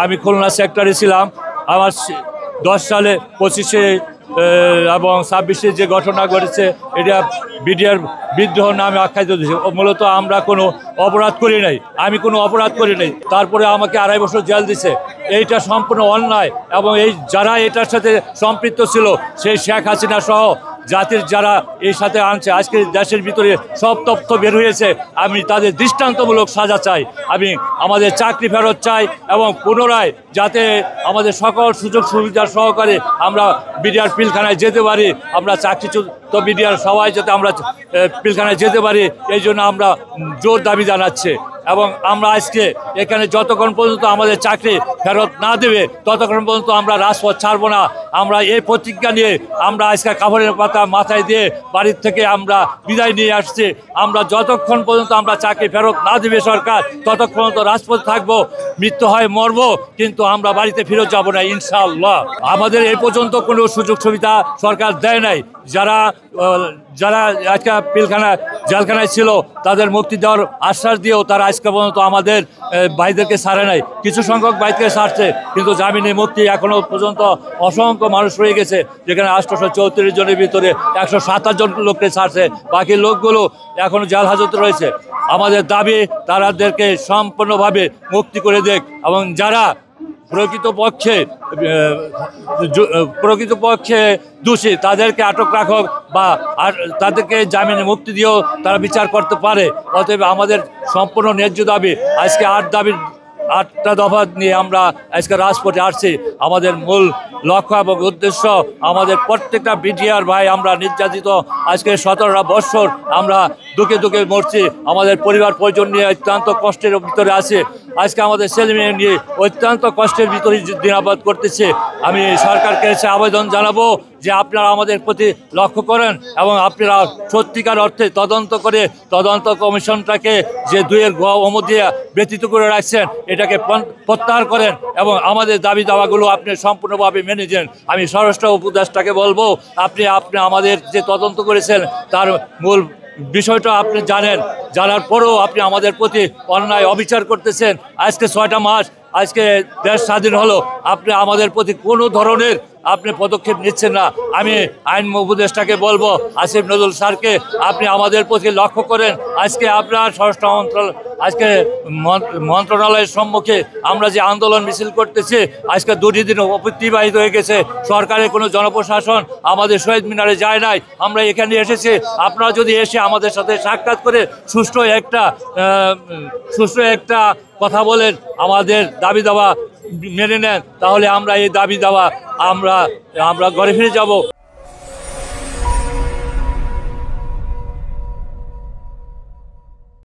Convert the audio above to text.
আমি খুলনা সেক্টরে ছিলাম। আমার 10 সালে 25-এ এবং 26-এ যে ঘটনা ঘটেছে এটা বিডিআর বিদ্রোহ নামে আখ্যায়িত দিয়েছে। মূলত আমরা কোনো অপরাধ করি নাই, আমি কোনো অপরাধ করি নাই, তারপরে আমাকে 2.5 বছর জেল দিছে। এইটা সম্পূর্ণ অন্যায় এবং এই যারা এটার সাথে সম্পৃক্ত ছিল সেই শেখ হাসিনা সহ জাতির যারা এই সাথে আনছে, আজকে দেশের ভিতরে সব তথ্য বের হয়েছে। আমি তাদের দৃষ্টান্তমূলক সাজা চাই, আমি আমাদের চাকরি ফেরত চাই এবং পুনরায় যাতে আমাদের সকল সুযোগ সুবিধা সহকারে আমরা বিডিআর পিলখানায় যেতে পারি, আমরা চাকরিচ্যুত বিডিআর সবাই যাতে আমরা পিলখানায় যেতে পারি, এই জন্য আমরা জোর দাবি জানাচ্ছি। এবং আমরা আজকে এখানে যতক্ষণ পর্যন্ত আমাদের চাকরি ফেরত না দেবে ততক্ষণ পর্যন্ত আমরা রাজপথ ছাড়বো না। আমরা এই প্রতিজ্ঞা নিয়ে আমরা আজকে কাপড়ের পাতা মাথায় দিয়ে বাড়ির থেকে আমরা বিদায় নিয়ে আসছি। আমরা যতক্ষণ পর্যন্ত আমরা চাকরি ফেরত না দেবে সরকার ততক্ষণ পর্যন্ত রাজপথ থাকবো, মৃত্যু হয় মরবো, কিন্তু আমরা বাড়িতে ফিরে যাব না ইনশাআল্লাহ। আমাদের এই পর্যন্ত কোনো সুযোগ সুবিধা সরকার দেয় নাই। যারা যারা আজকে জেলখানায় ছিল তাদের মুক্তি দেওয়ার আশ্বাস দিয়েও তারা আজকে পর্যন্ত আমাদের ভাইদেরকে ছাড়ে নাই। কিছু সংখ্যক ভাইকে ছাড়ছে, কিন্তু জামিনে মুক্তি এখনো পর্যন্ত অসংখ্য মানুষ রয়ে গেছে, যেখানে 834 জনের ভিতরে 127 জন লোককে ছাড়ছে, বাকি লোকগুলো এখনো জেল হাজতে রয়েছে। আমাদের দাবি তাদেরকে সম্পূর্ণভাবে মুক্তি করে দেখ এবং যারা প্রকৃতপক্ষে দোষী তাদেরকে আটক রাখক বা তাদেরকে জামিনে মুক্তি দিয়েও তারা বিচার করতে পারে। অতএব আমাদের সম্পূর্ণ ন্যায্য দাবি, আজকে 8টা দফা নিয়ে আমরা আজকে রাজপথে আসছি। আমাদের মূল লক্ষ্য এবং উদ্দেশ্য আমাদের প্রত্যেকটা বিডিআর ভাই, আমরা নির্যাতিত আজকে 17টা বৎসর আমরা দুঃখে দুঃখে মরছি, আমাদের পরিবার পরিজন নিয়ে অত্যন্ত কষ্টের ভিতরে আছে। আজকে আমাদের ছেলে মেয়ে নিয়ে অত্যন্ত কষ্টের ভিতরে দিনাবাদ করতেছে। আমি সরকারকে এসে আবেদন জানাবো যে আপনারা আমাদের প্রতি লক্ষ্য করেন এবং আপনারা সত্যিকার অর্থে তদন্ত করে তদন্ত কমিশনটাকে যে 2-এর অমত দিয়ে ব্যতীত করে রাখছেন এটাকে প্রত্যাহার করেন এবং আমাদের দাবি দাওয়াগুলো আপনি সম্পূর্ণভাবে মেনে নেন। আমি স্বরাষ্ট্র উপদেষ্টাকে বলবো আপনি আমাদের যে তদন্ত করেছেন তার মূল বিষয়টা আপনি জানার পরেও আপনি আমাদের প্রতি অন্যায় অবিচার করতেছেন। আজকে 6টা মাস আজকে দেশ স্বাধীন হলো, আপনি আমাদের প্রতি কোনো ধরনের আপনি পদক্ষেপ নিচ্ছেন না। আমি আইন উপদেষ্টাকে বলবো, আসিফ নজরুল স্যারকে আপনি আমাদের প্রতি লক্ষ্য করেন। আজকে আপনার স্বরাষ্ট্র মন্ত্রণালয়ের সম্মুখে আমরা যে আন্দোলন মিছিল করতেছি, আজকে 2টি দিন অতিবাহিত হয়ে গেছে, সরকারের কোনো জনপ্রশাসন আমাদের শহীদ মিনারে যায় নাই। আমরা এখানে এসেছি, আপনারা যদি এসে আমাদের সাথে সাক্ষাৎ করে সুষ্ঠু একটা কথা বলেন, আমাদের দাবি দাওয়া মেনে নেন, তাহলে আমরা এই দাবি দাওয়া আমরা ঘরে ফিরে যাব।